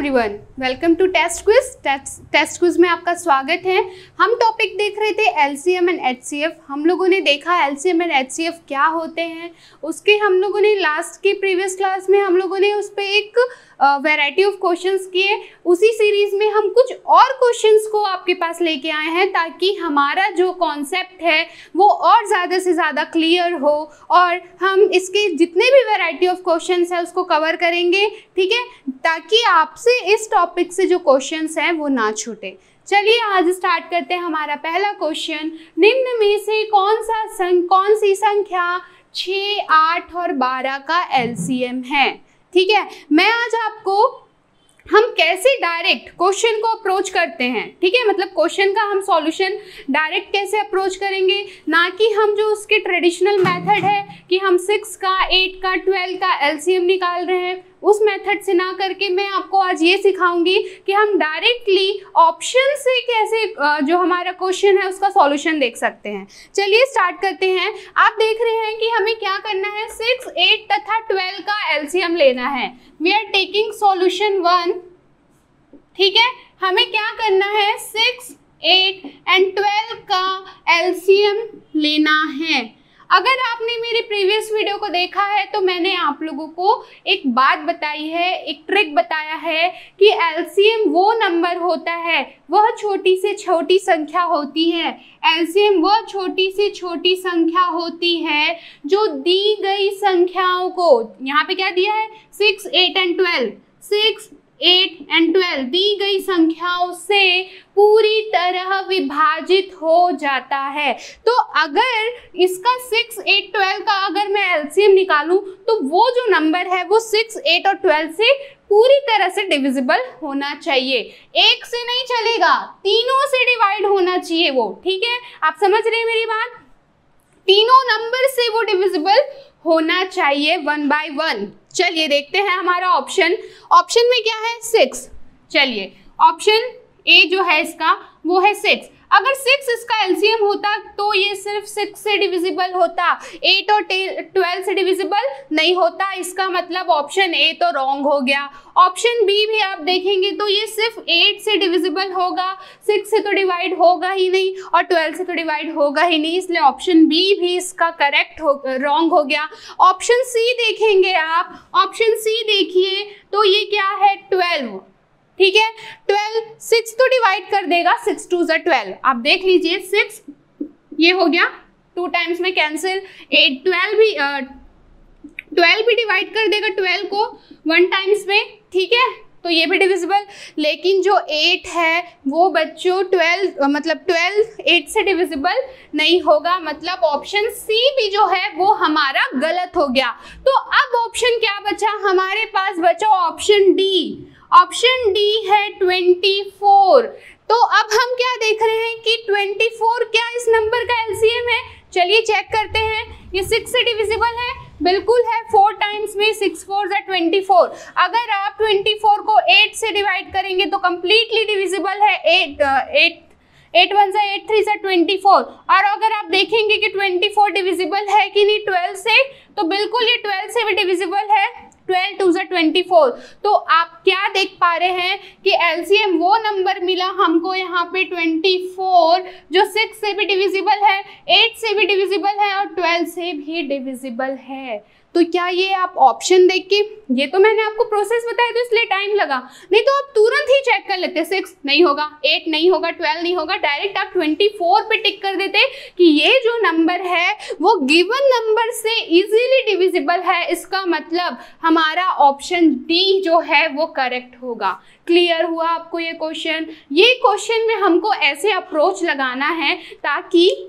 Everyone, welcome to test quiz. Test quiz में आपका स्वागत है। हम टॉपिक देख रहे थे एलसीएम एंड एचसीएफ। हम लोगों ने देखा एलसीएम एंड एचसीएफ क्या होते हैं। उसके हम लोगों ने लास्ट की प्रीवियस क्लास में हम लोगों ने उस पर एक वैरायटी ऑफ क्वेश्चंस किए। उसी सीरीज में हम कुछ और क्वेश्चंस को आपके पास लेके आए हैं ताकि हमारा जो कॉन्सेप्ट है वो और ज़्यादा से ज़्यादा क्लियर हो और हम इसके जितने भी वैरायटी ऑफ क्वेश्चंस है उसको कवर करेंगे, ठीक है, ताकि आपसे इस टॉपिक से जो क्वेश्चंस हैं वो ना छूटे। चलिए आज स्टार्ट करते हैं। हमारा पहला क्वेश्चन, निम्न में से कौन सी संख्या 6, 8 और 12 का एलसीएम है। ठीक है, मैं आज आपको हम कैसे डायरेक्ट क्वेश्चन को अप्रोच करते हैं, ठीक है, मतलब क्वेश्चन का हम सॉल्यूशन डायरेक्ट कैसे अप्रोच करेंगे, ना कि हम जो उसके ट्रेडिशनल मेथड है कि हम 6 का 8 का 12 का एलसीएम निकाल रहे हैं, उस मेथड से ना करके मैं आपको आज ये सिखाऊंगी कि हम डायरेक्टली ऑप्शन से कैसे जो हमारा क्वेश्चन है उसका सॉल्यूशन देख सकते हैं। चलिए स्टार्ट करते हैं। आप देख रहे हैं कि हमें क्या करना है, 6, 8 तथा 12 का एलसीएम लेना है। वी आर टेकिंग सॉल्यूशन 1, ठीक है। हमें क्या करना है, 6, 8 एंड 12 का एलसीएम लेना है। अगर आपने मेरे प्रीवियस वीडियो को देखा है तो मैंने आप लोगों को एक बात बताई है, एक ट्रिक बताया है कि एलसीएम वो नंबर होता है, वह छोटी से छोटी संख्या होती है। एलसीएम वह छोटी से छोटी संख्या होती है जो दी गई संख्याओं को, यहाँ पे क्या दिया है, 6, 8 एंड 12, 6, 8 एंड 12 दी गई संख्याओं से पूरी तरह विभाजित हो जाता है। तो अगर इसका 6, 8, 12 का अगर मैं एलसीएम निकालूं तो वो जो नंबर है वो 6, 8 और 12 से पूरी तरह से डिविजिबल होना चाहिए। एक से नहीं चलेगा, तीनों से डिवाइड होना चाहिए वो, ठीक है। आप समझ रहे हैं मेरी बात, तीनों नंबर से वो डिविजिबल होना चाहिए 1 by 1। चलिए देखते हैं हमारा ऑप्शन में क्या है, 6। चलिए ऑप्शन ए जो है इसका वो है 6। अगर 6 इसका एलसीएम होता तो ये सिर्फ 6 से डिविजिबल होता, 8 और 12 से डिविजिबल नहीं होता। इसका मतलब ऑप्शन ए तो रॉन्ग हो गया। ऑप्शन बी भी आप देखेंगे तो ये सिर्फ 8 से डिविजिबल होगा, 6 से तो डिवाइड होगा ही नहीं और 12 से तो डिवाइड होगा ही नहीं, इसलिए ऑप्शन बी भी इसका करेक्ट रॉन्ग हो गया। ऑप्शन सी देखेंगे आप, ऑप्शन सी देखिए तो ये क्या है, 12, ठीक है। 12 6 तो डिवाइड कर देगा, 6 2 ज़ा 12। आप देख लीजिए 6 ये हो गया, 2 टाइम्स में कैंसिल, 8 12 भी डिवाइड कर देगा 12 को 1 टाइम्स में, ठीक है, तो ये भी डिविजिबल। लेकिन जो 8 है वो बच्चों 12 8 से डिविजिबल नहीं होगा, मतलब ऑप्शन सी भी जो है वो हमारा गलत हो गया। तो अब ऑप्शन क्या बचा, हमारे पास बचा ऑप्शन डी। ऑप्शन डी है 24। तो अब हम क्या देख रहे हैं कि 24 क्या इस नंबर का एलसीएम है। चलिए चेक करते हैं, ये 6 से डिविजिबल है, बिल्कुल है, 4 टाइम्स में 6 4 ज़ा 24। अगर आप 24 को 8 से डिवाइड करेंगे तो कंप्लीटली डिविजिबल है, 8 1 ज़ा 8 3 ज़ा 24। और अगर आप देखेंगे कि 24 डिविजिबल है कि नहीं 12 से, तो बिल्कुल ये 12 से भी डिविजिबल है, 12 2 ज़ा 24। तो आप क्या देख पा रहे हैं कि एलसीएम वो नंबर मिला हमको यहाँ पे 24 जो 6 से भी डिविजिबल है, 8 से भी डिविजिबल है और 12 से भी डिविजिबल है। तो क्या ये आप ऑप्शन देख के, ये तो मैंने आपको प्रोसेस बताया तो इसलिए टाइम लगा, नहीं तो आप तुरंत ही चेक कर लेते, 6 नहीं होगा, 8 नहीं होगा, 12 नहीं होगा, डायरेक्ट आप 24 पे टिक कर देते कि ये जो नंबर है वो गिवन नंबर से इजीली डिविजिबल है। इसका मतलब हमारा ऑप्शन डी जो है वो करेक्ट होगा। क्लियर हुआ आपको ये क्वेश्चन? ये क्वेश्चन में हमको ऐसे अप्रोच लगाना है ताकि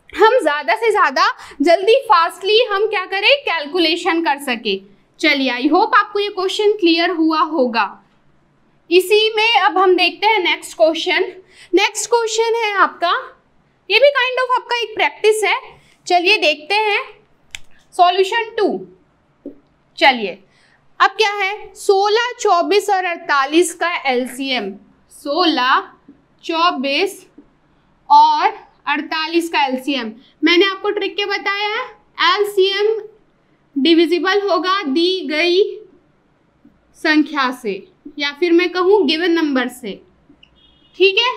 हम ज़्यादा से ज़्यादा जल्दी फास्टली हम क्या करें, कैलकुलेशन कर सके। चलिए आई होप आपको ये क्वेश्चन क्लियर हुआ होगा। इसी में अब हम देखते हैं नेक्स्ट क्वेश्चन। नेक्स्ट क्वेश्चन है आपका, ये भी काइंड ऑफ आपका एक प्रैक्टिस है। चलिए देखते हैं सॉल्यूशन 2। चलिए अब क्या है, 16, 24 और 48 का एलसीएम, 16, 24 और 48 का एलसीएम। मैंने आपको ट्रिक क्या बताया है, एलसीएम डिविजिबल होगा दी गई संख्या से, या फिर मैं कहूँ गिवन नंबर से, ठीक है।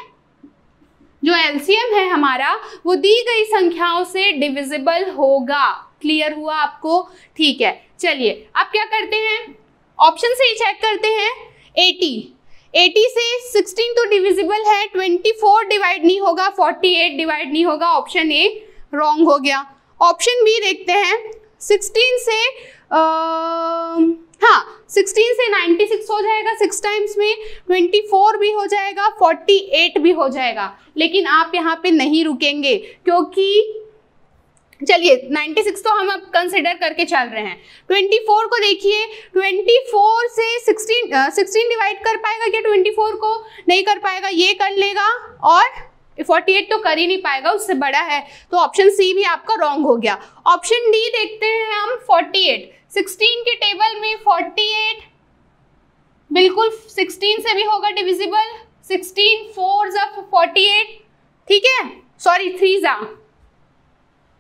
जो एलसीएम है हमारा वो दी गई संख्याओं से डिविजिबल होगा। क्लियर हुआ आपको? ठीक है, चलिए अब क्या करते हैं, ऑप्शन से ही चेक करते हैं। 80 से 16 तो डिविजिबल है, 24 डिवाइड नहीं होगा, 48 डिवाइड नहीं होगा, ऑप्शन ए रॉन्ग हो गया। ऑप्शन बी देखते हैं, 16 से 96 हो जाएगा 6 टाइम्स में, 24 भी हो जाएगा, 48 भी हो जाएगा। लेकिन आप यहाँ पे नहीं रुकेंगे क्योंकि चलिए 96 तो हम अब कंसिडर करके चल रहे हैं। 24 को देखिए, 24 से 16 डिवाइड कर पाएगा क्या 24 को? नहीं कर पाएगा, ये कर लेगा, और 48 तो कर ही नहीं पाएगा, उससे बड़ा है, तो ऑप्शन सी भी आपका रॉन्ग हो गया। ऑप्शन डी देखते हैं हम, 48, 16 के टेबल में 48 बिल्कुल 16 से भी होगा डिविजिबल, 16 4 जा 48, ठीक है, सॉरी 3 जा।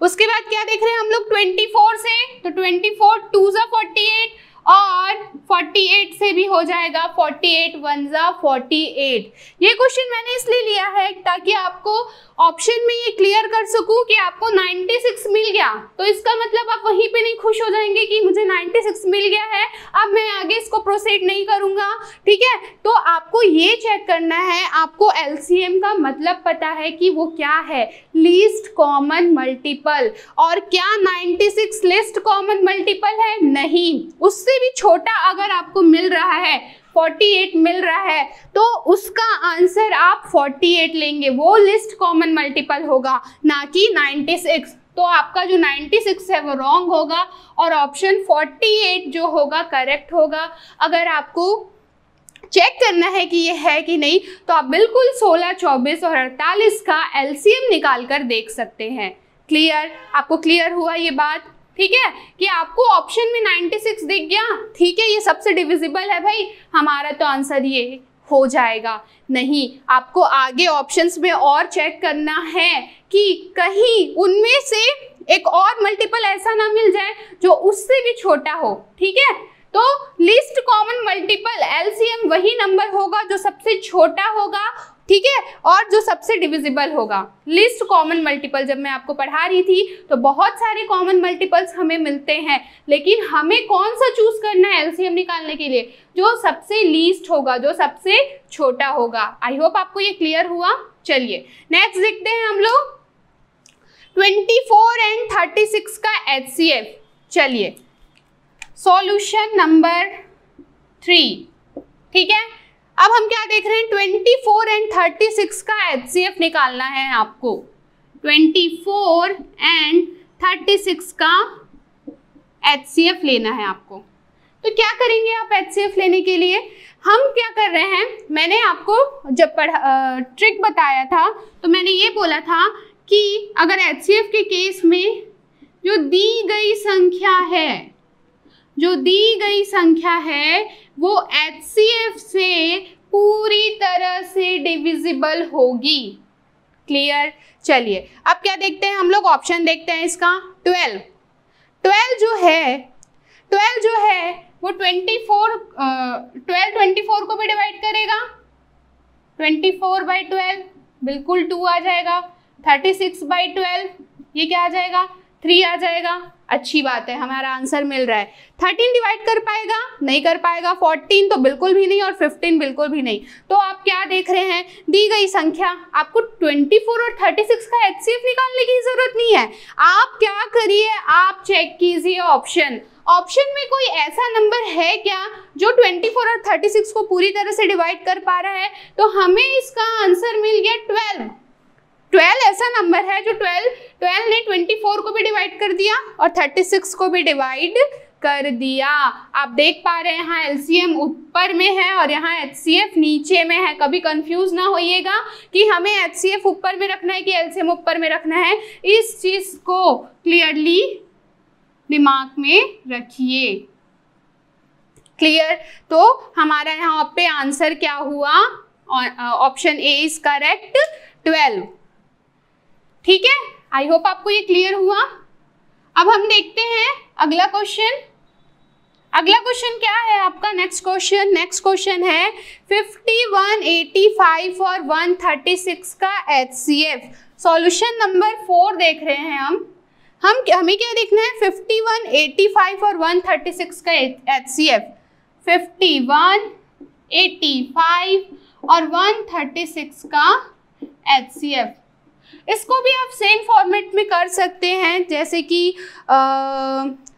उसके बाद क्या देख रहे हैं हम लोग 24 से, तो 24 2 जा 48 और 48 से भी हो जाएगा 48 1 जा 48। ये क्वेश्चन मैंने इसलिए लिया है ताकि आपको ऑप्शन में ये क्लियर कर सकूं कि आपको 96 मिल गया, तो इसका मतलब आप वहीं पे नहीं खुश हो जाएंगे कि मुझे 96 मिल गया है, अब मैं आगे इसको प्रोसीड नहीं करूंगा, ठीक है। तो आपको ये चेक करना है, आपको एलसीएम का मतलब पता है कि वो क्या है, लीस्ट कॉमन मल्टीपल। और क्या 96 लीस्ट कॉमन मल्टीपल है? नहीं, उससे भी छोटा अगर आपको मिल रहा है, 48 मिल रहा है, तो उसका आंसर आप 48 लेंगे, वो लिस्ट कॉमन मल्टीपल होगा, ना कि 96। तो आपका जो 96 है वो रॉन्ग होगा और ऑप्शन 48 जो होगा करेक्ट होगा। अगर आपको चेक करना है कि ये है कि नहीं, तो आप बिल्कुल 16, 24 और 48 का एलसीएम निकाल कर देख सकते हैं। क्लियर? आपको क्लियर हुआ ये बात? ठीक है, कि आपको ऑप्शन में 96 दिख गया, ठीक है, ये सबसे डिविजिबल है भाई, हमारा तो आंसर ये हो जाएगा। नहीं, आपको आगे ऑप्शंस में और चेक करना है कि कहीं उनमें से एक और मल्टीपल ऐसा ना मिल जाए जो उससे भी छोटा हो, ठीक है। तो लिस्ट कॉमन मल्टीपल एलसीएम वही नंबर होगा जो सबसे छोटा होगा, ठीक है, और जो सबसे डिविजिबल होगा। लिस्ट कॉमन मल्टीपल जब मैं आपको पढ़ा रही थी तो बहुत सारे कॉमन मल्टीपल्स हमें मिलते हैं, लेकिन हमें कौन सा चूज करना है एलसीएम निकालने के लिए? जो सबसे लीस्ट होगा, जो सबसे छोटा होगा। आई होप आपको ये क्लियर हुआ। चलिए नेक्स्ट देखते हैं हम लोग 24 एंड 36 का एचसीएफ। चलिए सॉल्यूशन नंबर 3, ठीक है। अब हम क्या देख रहे हैं, 24 एंड 36 का एचसीएफ निकालना है आपको। 24 एंड 36 का एचसीएफ लेना है आपको। तो क्या करेंगे आप एचसीएफ लेने के लिए? हम क्या कर रहे हैं, मैंने आपको जब ट्रिक बताया था तो मैंने ये बोला था कि अगर एचसीएफ के केस में जो दी गई संख्या है वो एचसीएफ से पूरी तरह से डिविजिबल होगी। क्लियर? चलिए अब क्या देखते हैं हम लोग, ऑप्शन देखते हैं इसका। 12 जो है वो 24 को भी डिवाइड करेगा, 24/12 बिल्कुल 2 आ जाएगा, 36/12 ये क्या आ जाएगा, 3 आ जाएगा। अच्छी बात है, हमारा आंसर मिल रहा है। 13 डिवाइड कर पाएगा? नहीं कर पाएगा। 14 तो बिल्कुल भी नहीं और 15 बिल्कुल भी नहीं। तो आप क्या देख रहे हैं, दी गई संख्या, आपको 24 और 36 का एचसीएफ निकालने की जरूरत नहीं है। आप क्या करिए, आप चेक कीजिए ऑप्शन में कोई ऐसा नंबर है क्या जो 24 और 36 को पूरी तरह से डिवाइड कर पा रहा है? तो हमें इसका आंसर मिल गया 12 ऐसा नंबर है जो 12 ने 24 को भी डिवाइड कर दिया और 36 को भी डिवाइड कर दिया। आप देख पा रहे हैं यहाँ एलसीएम ऊपर में है और यहाँ एचसीएफ नीचे में है। कभी कंफ्यूज ना होइएगा कि हमें एचसीएफ ऊपर में रखना है कि एलसीएम ऊपर में रखना है, इस चीज को क्लियरली दिमाग में रखिए। क्लियर? तो हमारा यहाँ पे आंसर क्या हुआ, ऑप्शन ए इज करेक्ट, 12। ठीक है, आई होप आपको ये क्लियर हुआ। अब हम देखते हैं अगला क्वेश्चन। अगला क्वेश्चन क्या है आपका? नेक्स्ट क्वेश्चन है 51, 85 और 136 का HCF। सॉल्यूशन नंबर 4 देख रहे हैं हमें क्या देखना है? 51, 85 और 136 का HCF। 51, 85 और 136 का HCF। इसको भी आप सेम फॉर्मेट में कर सकते हैं, जैसे कि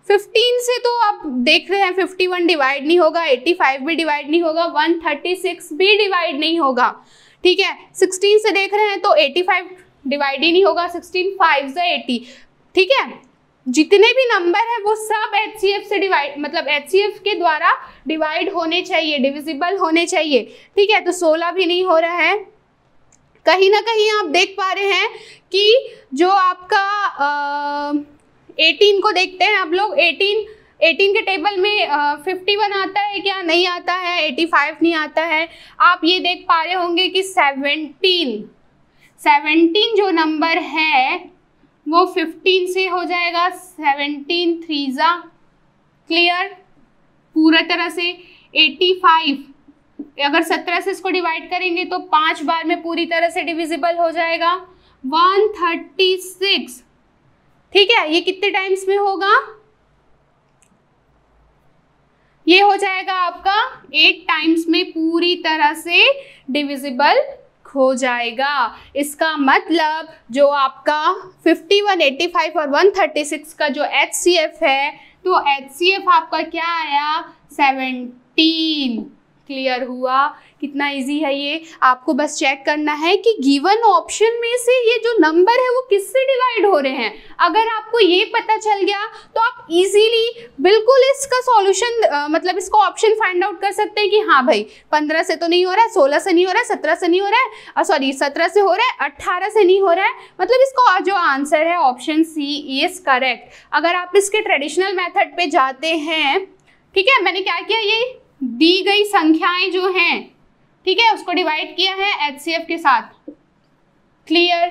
15 से तो आप देख रहे हैं 51 डिवाइड नहीं होगा, 85 भी डिवाइड नहीं होगा, 136 भी डिवाइड नहीं होगा, ठीक है। 16 से देख रहे हैं तो 85 डिवाइड ही नहीं होगा, 16 5 से 80, ठीक है। जितने भी नंबर है वो सब HCF से डिवाइड, मतलब HCF के द्वारा डिवाइड होने चाहिए, डिविजिबल होने चाहिए, ठीक है। तो 16 भी नहीं हो रहा है। कहीं ना कहीं आप देख पा रहे हैं कि जो आपका 18 को देखते हैं आप लोग, 18 के टेबल में 51 आता है क्या? नहीं आता है। 85 नहीं आता है। आप ये देख पा रहे होंगे कि 17 जो नंबर है वो 15 से हो जाएगा। 17 3 क्लियर पूरा तरह से। 85 अगर 17 से इसको डिवाइड करेंगे तो 5 बार में पूरी तरह से डिविजिबल हो जाएगा। 136, ठीक है, ये कितने टाइम्स में होगा? ये हो जाएगा आपका 8 टाइम्स में पूरी तरह से डिविजिबल हो जाएगा। इसका मतलब जो आपका 51, 85 और 136 का जो HCF है, तो HCF आपका क्या आया? 17। क्लियर हुआ? कितना इजी है ये। आपको बस चेक करना है कि गिवन ऑप्शन में से ये जो नंबर है वो किससे डिवाइड हो रहे हैं। अगर आपको ये पता चल गया तो आप इजीली बिल्कुल इसका सॉल्यूशन, मतलब इसको ऑप्शन फाइंड आउट कर सकते हैं कि हाँ भाई 15 से तो नहीं हो रहा है, 16 से नहीं हो रहा है, 17 से नहीं हो रहा है, सॉरी 17 से हो रहा है, 18 से नहीं हो रहा है, मतलब इसका जो आंसर है ऑप्शन सी इज करेक्ट। अगर आप इसके ट्रेडिशनल मेथड पे जाते हैं, ठीक है, मैंने क्या किया, ये दी गई संख्याएं जो हैं, ठीक है, उसको डिवाइड किया है HCF के साथ। क्लियर?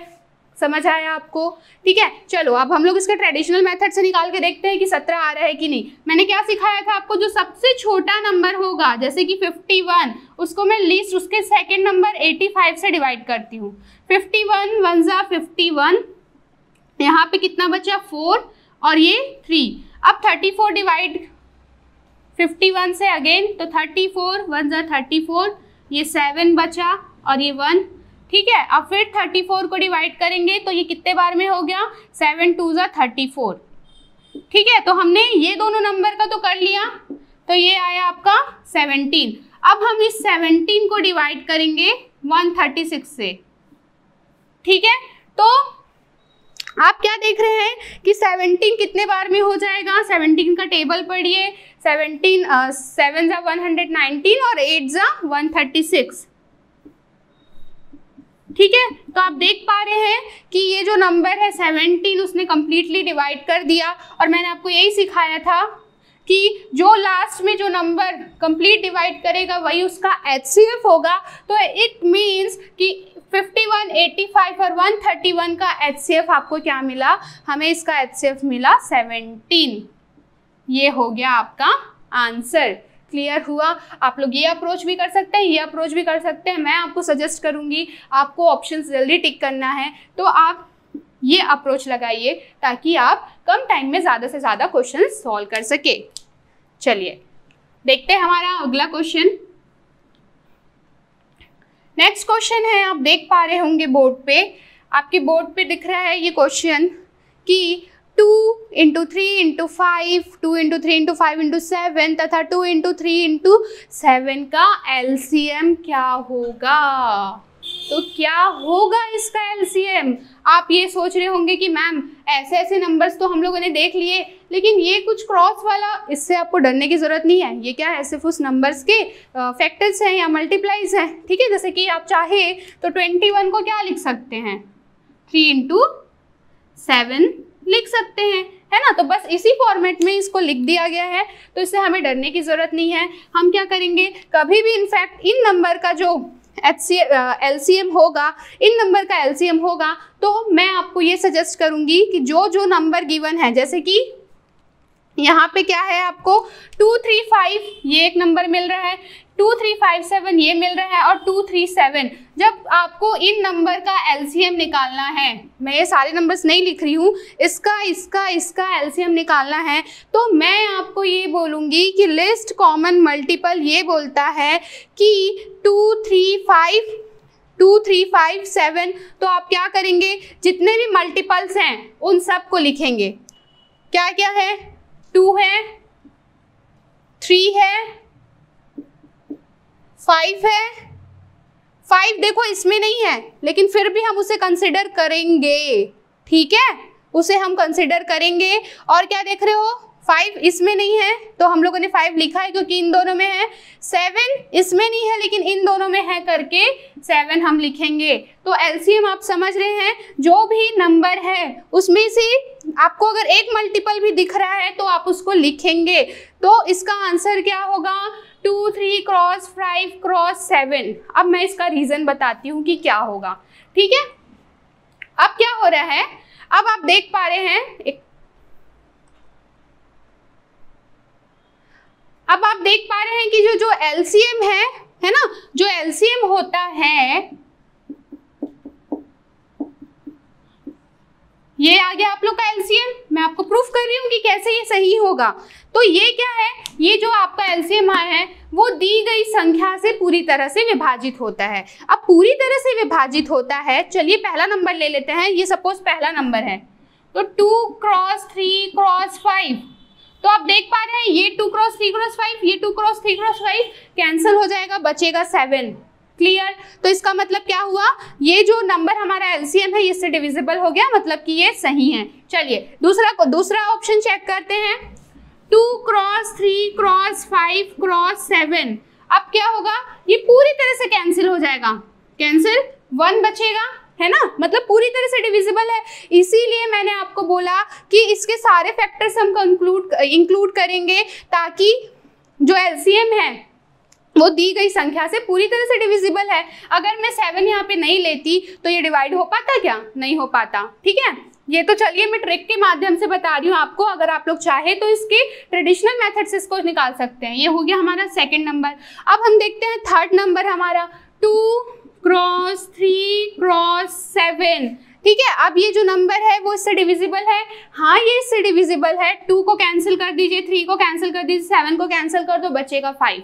समझ आया आपको? ठीक है, चलो अब हम लोग इसके ट्रेडिशनल मेथड से निकाल के देखते हैं कि 17 आ रहा है कि नहीं। मैंने क्या सिखाया था आपको? जो सबसे छोटा नंबर होगा, जैसे कि 51, उसको मैं लीस्ट उसके सेकेंड नंबर 85 से डिवाइड करती हूँ। 51 1 जा 51, यहाँ पे कितना बचा? 4 और ये 3। अब 34 डिवाइड 51 से अगेन, तो 34 1 जा 34, ये 7 बचा और ये 1, ठीक है। अब फिर 34 को डिवाइड करेंगे तो ये कितने बार में हो गया? 7 2 जा 34, ठीक है। तो हमने ये दोनों नंबर का तो कर लिया, तो ये आया आपका 17। अब हम इस 17 को डिवाइड करेंगे 136 से, ठीक है। तो आप क्या देख रहे हैं कि 17 कितने बार में हो जाएगा? 17 का टेबल पढ़िए। 17 7 जा 119 और 8 जा 136, ठीक है। तो आप देख पा रहे हैं कि ये जो नंबर है 17 उसने कंप्लीटली डिवाइड कर दिया। और मैंने आपको यही सिखाया था कि जो लास्ट में जो नंबर कंप्लीट डिवाइड करेगा वही उसका HCF होगा। तो इट मीन्स कि 51, 85 और 131 का HCF आपको क्या मिला? हमें इसका HCF मिला 17। ये हो गया आपका आंसर। क्लियर हुआ? आप लोग ये अप्रोच भी कर सकते हैं, ये अप्रोच भी कर सकते हैं। मैं आपको सजेस्ट करूंगी, आपको ऑप्शंस जल्दी टिक करना है तो आप ये अप्रोच लगाइए ताकि आप कम टाइम में ज़्यादा से ज़्यादा क्वेश्चन सॉल्व कर सके। चलिए देखते हैं हमारा अगला क्वेश्चन। नेक्स्ट क्वेश्चन है, आप देख पा रहे होंगे बोर्ड पे, आपके बोर्ड पे दिख रहा है ये क्वेश्चन कि 2 × 3 × 5, 2 × 3 × 5 × 7 तथा 2 × 3 × 7 का LCM क्या होगा? तो क्या होगा इसका LCM? आप ये सोच रहे होंगे कि मैम ऐसे ऐसे नंबर्स तो हम लोगों ने देख लिए, लेकिन ये कुछ क्रॉस वाला, इससे आपको डरने की ज़रूरत नहीं है। ये क्या है? सिर्फ उस नंबर्स के फैक्टर्स हैं या मल्टीप्लाइज हैं, ठीक है। जैसे कि आप चाहे तो 21 को क्या लिख सकते हैं? 3 × 7 लिख सकते हैं, है ना। तो बस इसी फॉर्मेट में इसको लिख दिया गया है, तो इससे हमें डरने की ज़रूरत नहीं है। हम क्या करेंगे, कभी भी इनफैक्ट इन नंबर का जो LCM होगा, इन नंबर का LCM होगा, तो मैं आपको ये सजेस्ट करूंगी कि जो जो नंबर गिवन है, जैसे कि यहाँ पे क्या है आपको 235 ये एक नंबर मिल रहा है, 2357 ये मिल रहा है और 237। जब आपको इन नंबर का एलसीएम निकालना है, मैं ये सारे नंबर्स नहीं लिख रही हूँ, इसका एलसीएम निकालना है, तो मैं आपको ये बोलूँगी कि लिस्ट कॉमन मल्टीपल ये बोलता है कि 2357। तो आप क्या करेंगे, जितने भी मल्टीपल्स हैं उन सब को लिखेंगे। क्या क्या है, 2 है, 3 है, 5 है। 5 देखो इसमें नहीं है, लेकिन फिर भी हम उसे कंसिडर करेंगे, ठीक है, उसे हम कंसिडर करेंगे। और क्या देख रहे हो, 5 इसमें नहीं है तो हम लोगों ने 5 लिखा है क्योंकि इन दोनों में है। 7 इसमें नहीं है लेकिन इन दोनों में है करके 7 हम लिखेंगे। तो एलसीएम आप समझ रहे हैं, जो भी नंबर है उसमें से आपको अगर एक मल्टीपल भी दिख रहा है तो आप उसको लिखेंगे। तो इसका आंसर क्या होगा, 2 3 क्रॉस 5 क्रॉस 7। अब मैं इसका रीजन बताती हूँ कि क्या होगा, ठीक है। अब क्या हो रहा है, अब आप देख पा रहे हैं अब आप देख पा रहे हैं कि जो एलसीएम है ना, जो एलसीएम होता है, ये आ गया आप लोग का एलसीएम। मैं आपको प्रूफ कर रही हूँ कि कैसे ये सही होगा। तो ये क्या है, ये जो आपका एलसीएम आया है वो दी गई संख्या से पूरी तरह से विभाजित होता है। अब पूरी तरह से विभाजित होता है, चलिए पहला नंबर ले लेते हैं, ये सपोज पहला नंबर है, तो 2 क्रॉस 3 क्रॉस 5। तो आप देख पा रहे हैं ये 2 क्रॉस 3 क्रॉस 5, ये 2 क्रॉस 3 क्रॉस 5 कैंसिल हो जाएगा, बचेगा 7। क्लियर। तो इसका मतलब क्या हुआ, ये जो नंबर हमारा एलसीएम है इससे डिविजिबल हो गया, मतलब कि ये सही है। चलिए दूसरा ऑप्शन चेक करते हैं, 2 क्रॉस 3 क्रॉस 5 क्रॉस 7। अब क्या होगा, ये पूरी तरह से कैंसिल हो जाएगा, कैंसिल 1 बचेगा, है ना, मतलब पूरी तरह से डिविजिबल है। इसीलिए मैंने आपको बोला कि इसके सारे फैक्टर्स हम इंक्लूड करेंगे ताकि जो एलसीएम है वो दी गई संख्या से पूरी तरह से डिविजिबल है। अगर मैं 7 यहाँ पे नहीं लेती तो ये डिवाइड हो पाता क्या, नहीं हो पाता, ठीक है। ये तो चलिए मैं ट्रिक के माध्यम से बता रही हूँ आपको, अगर आप लोग चाहे तो इसके ट्रेडिशनल मेथड से इसको निकाल सकते हैं। ये हो गया हमारा सेकंड नंबर। अब हम देखते हैं थर्ड नंबर हमारा 2 क्रॉस 3 क्रॉस 7, ठीक है। अब ये जो नंबर है वो इससे डिविजिबल है, हाँ ये इससे डिविजिबल है। 2 को कैंसिल कर दीजिए, 3 को कैंसिल कर दीजिए, 7 को कैंसिल कर दो, बचेगा 5।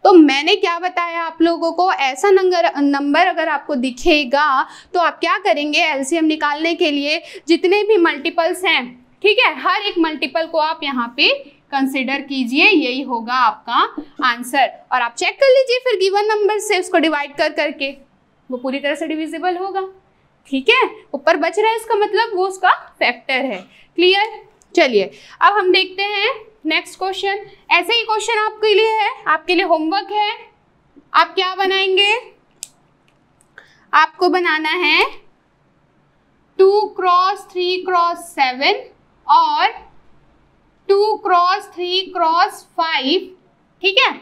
तो मैंने क्या बताया आप लोगों को, ऐसा नंबर अगर आपको दिखेगा तो आप क्या करेंगे, एलसीएम निकालने के लिए जितने भी मल्टीपल्स हैं, ठीक है, हर एक मल्टीपल को आप यहाँ पे कंसिडर कीजिए, यही होगा आपका आंसर। और आप चेक कर लीजिए फिर गिवन नंबर से उसको डिवाइड करके वो पूरी तरह से डिविजिबल होगा, ठीक है। ऊपर बच रहा है इसका मतलब वो उसका फैक्टर है। क्लियर। चलिए अब हम देखते हैं नेक्स्ट क्वेश्चन। ऐसे ही क्वेश्चन आपके लिए है, आपके लिए होमवर्क है। आप क्या बनाएंगे, आपको बनाना है 2 क्रॉस 3 क्रॉस 7 और 2 क्रॉस 3 क्रॉस 5, ठीक है।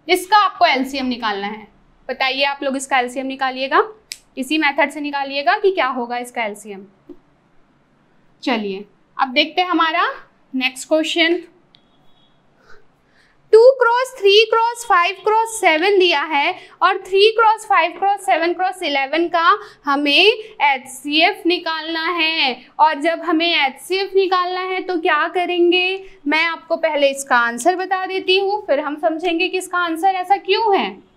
इसका आपको एलसीएम निकालना है। बताइए आप लोग इसका एलसीएम निकालिएगा, इसी मेथड से निकालिएगा कि क्या होगा इसका एलसीएम। चलिए अब देखते हैं हमारा next question. 2 cross 3 cross 5 cross 7 दिया है और 3 क्रॉस 5 क्रॉस 7 क्रॉस 11 का हमें एचसीएफ निकालना है। और जब हमें एचसीएफ निकालना है तो क्या करेंगे, मैं आपको पहले इसका आंसर बता देती हूँ, फिर हम समझेंगे कि इसका आंसर ऐसा क्यों है।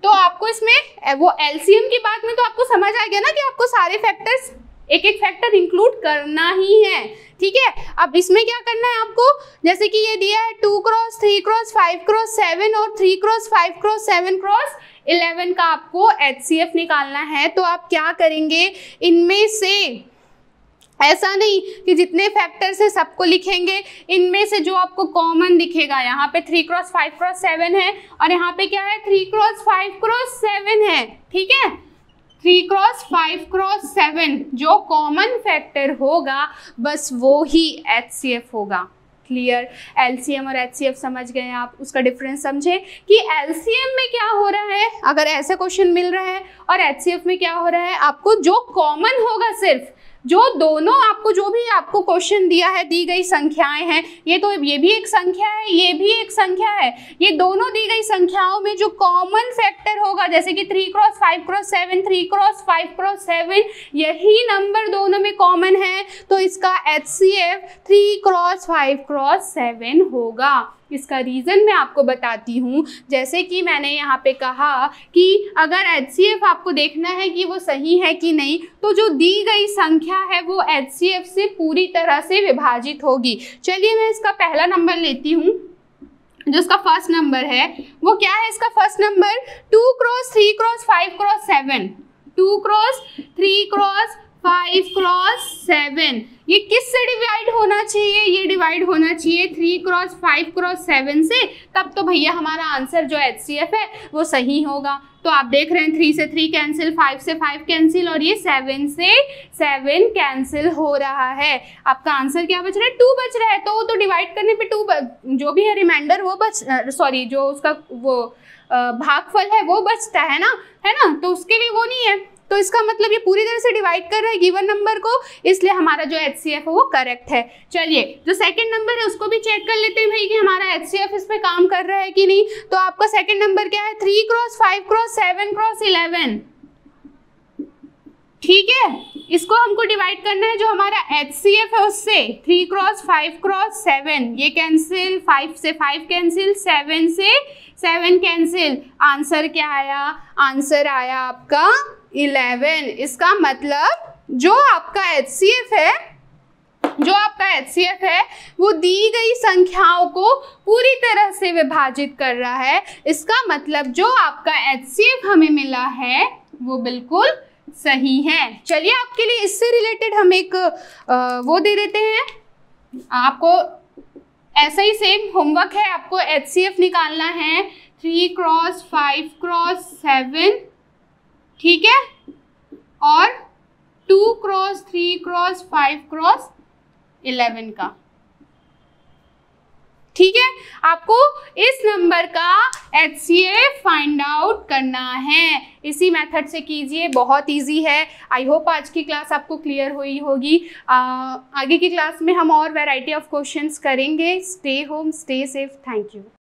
तो आपको इसमें वो एलसीएम की बात में तो आपको समझ आ गया ना कि आपको सारे फैक्टर्स एक एक फैक्टर इंक्लूड करना ही है, ठीक है। अब इसमें क्या करना है आपको, जैसे कि ये दिया है 2 क्रॉस 3 क्रॉस 5 क्रॉस 7 और 3 क्रॉस 5 क्रॉस 7 क्रॉस 11 का आपको एचसीएफ निकालना है। तो आप क्या करेंगे, इनमें से ऐसा नहीं कि जितने फैक्टर्स है सबको लिखेंगे, इनमें से जो आपको कॉमन दिखेगा, यहाँ पे 3 क्रॉस 5 क्रॉस 7 है और यहाँ पे क्या है 3 क्रॉस 5 क्रॉस 7 है, ठीक है। 3 क्रॉस 5 क्रॉस 7 जो कॉमन फैक्टर होगा बस वो ही एचसीएफ होगा। क्लियर। एलसीएम और एचसीएफ समझ गए आप, उसका डिफरेंस समझे कि एलसीएम में क्या हो रहा है अगर ऐसे क्वेश्चन मिल रहा है और एचसीएफ में क्या हो रहा है, आपको जो कॉमन होगा सिर्फ जो दोनों आपको जो भी आपको क्वेश्चन दिया है, दी गई संख्याएं हैं, ये भी एक संख्या है, ये भी एक संख्या है, ये दोनों दी गई संख्याओं में जो कॉमन फैक्टर होगा, जैसे कि 3 क्रॉस 5 क्रॉस 7, 3 क्रॉस 5 क्रॉस 7, यही नंबर दोनों में कॉमन है, तो इसका HCF 3 क्रॉस 5 क्रॉस 7 होगा। इसका रीज़न मैं आपको बताती हूँ। जैसे कि मैंने यहाँ पे कहा कि अगर HCF आपको देखना है कि वो सही है कि नहीं, तो जो दी गई संख्या है वो HCF से पूरी तरह से विभाजित होगी। चलिए मैं इसका पहला नंबर लेती हूँ, जो इसका फर्स्ट नंबर है वो क्या है? इसका first number 2 cross 3 cross 5 cross 7, 2 cross 3 cross 5 cross 7, ये किससे डिवाइड होना चाहिए? ये डिवाइड होना चाहिए 3 क्रॉस 5 क्रॉस 7 से, तब तो भैया हमारा आंसर जो HCF है वो सही होगा। तो आप देख रहे हैं 3 से 3 कैंसिल, 5 से 5 कैंसिल, और ये 7 से 7 कैंसिल हो रहा है। आपका आंसर क्या बच रहा है? 2 बच रहा है। तो डिवाइड करने पे 2 जो भी है रिमाइंडर वो जो उसका वो भागफल है वो बचता है ना, तो उसके लिए वो नहीं है। तो इसका मतलब ये पूरी तरह से डिवाइड कर रहा है गिवन नंबर को, इसलिए हमारा जो HCF है वो करेक्ट है। चलिए जो सेकंड नंबर है उसको भी चेक कर लेते हैं भाई कि हमारा HCF इस पे काम कर रहा है कि नहीं। तो आपका सेकंड नंबर क्या है? 3 क्रॉस 5 क्रॉस 7 क्रॉस 11, ठीक है। इसको हमको डिवाइड करना है जो हमारा HCF है उससे, 3 क्रॉस 5 क्रॉस 7, ये कैंसिल, 5 से 5 कैंसिल, 7 से 7 कैंसिल। आंसर क्या आया? आंसर आया आपका 11। इसका मतलब जो आपका HCF है वो दी गई संख्याओं को पूरी तरह से विभाजित कर रहा है। इसका मतलब जो आपका HCF हमें मिला है वो बिल्कुल सही है। चलिए आपके लिए इससे रिलेटेड हम एक वो दे देते हैं, आपको ऐसा ही सेम होमवर्क है, आपको HCF निकालना है 3 क्रॉस 5 क्रॉस 7, ठीक है, और 2 क्रॉस 3 क्रॉस 5 क्रॉस 11 का, ठीक है। आपको इस नंबर का HCF फाइंड आउट करना है। इसी मेथड से कीजिए, बहुत इजी है। आई होप आज की क्लास आपको क्लियर हुई होगी। आगे की क्लास में हम और वैरायटी ऑफ क्वेश्चंस करेंगे। Stay home, stay safe. Thank you.